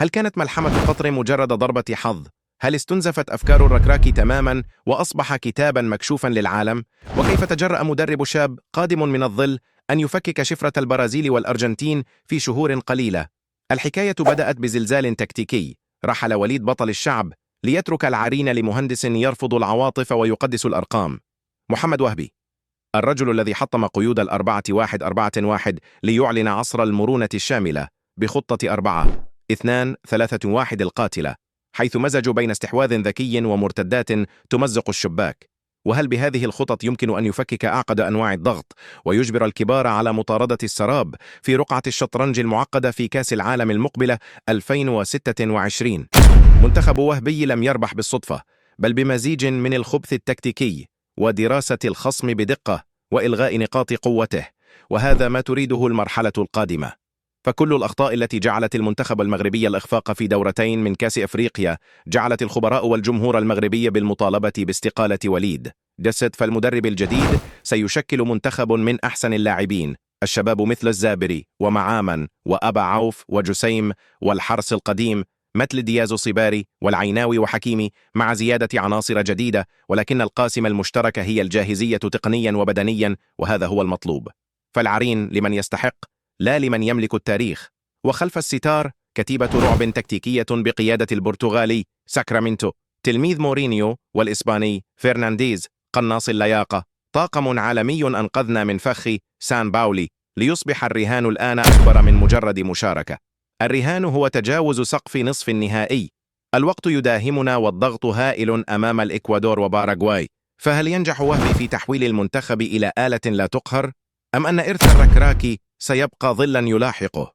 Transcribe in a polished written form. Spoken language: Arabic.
هل كانت ملحمة قطر مجرد ضربة حظ؟ هل استنزفت أفكار الركراكي تماماً وأصبح كتاباً مكشوفاً للعالم؟ وكيف تجرأ مدرب شاب قادم من الظل أن يفكك شفرة البرازيل والأرجنتين في شهور قليلة؟ الحكاية بدأت بزلزال تكتيكي. رحل وليد بطل الشعب ليترك العرين لمهندس يرفض العواطف ويقدس الأرقام. محمد وهبي، الرجل الذي حطم قيود 4-1-4-1 ليعلن عصر المرونة الشاملة بخطة 4-2-3-1 القاتلة، حيث مزجوا بين استحواذ ذكي ومرتدات تمزق الشباك. وهل بهذه الخطط يمكن أن يفكك أعقد أنواع الضغط ويجبر الكبار على مطاردة السراب في رقعة الشطرنج المعقدة في كأس العالم المقبلة 2026؟ منتخب وهبي لم يربح بالصدفة، بل بمزيج من الخبث التكتيكي ودراسة الخصم بدقة وإلغاء نقاط قوته، وهذا ما تريده المرحلة القادمة. فكل الأخطاء التي جعلت المنتخب المغربي الإخفاق في دورتين من كأس أفريقيا جعلت الخبراء والجمهور المغربي بالمطالبة باستقالة وليد جسد. فالمدرب الجديد سيشكل منتخب من أحسن اللاعبين، الشباب مثل الزابري ومعامن وأبا عوف وجسيم والحرس القديم مثل دياز صباري والعيناوي وحكيمي، مع زيادة عناصر جديدة، ولكن القاسم المشترك هي الجاهزية تقنيا وبدنيا، وهذا هو المطلوب. فالعرين لمن يستحق، لا لمن يملك التاريخ. وخلف الستار كتيبة رعب تكتيكية بقيادة البرتغالي ساكرامنتو، تلميذ مورينيو، والإسباني فرنانديز قناص اللياقة. طاقم عالمي أنقذنا من فخ سان باولي ليصبح الرهان الآن أكبر من مجرد مشاركة. الرهان هو تجاوز سقف نصف النهائي. الوقت يداهمنا والضغط هائل أمام الإكوادور وباراغواي. فهل ينجح وهبي في تحويل المنتخب إلى آلة لا تقهر؟ أم أن إرث الركراكي سيبقى ظلاً يلاحقه؟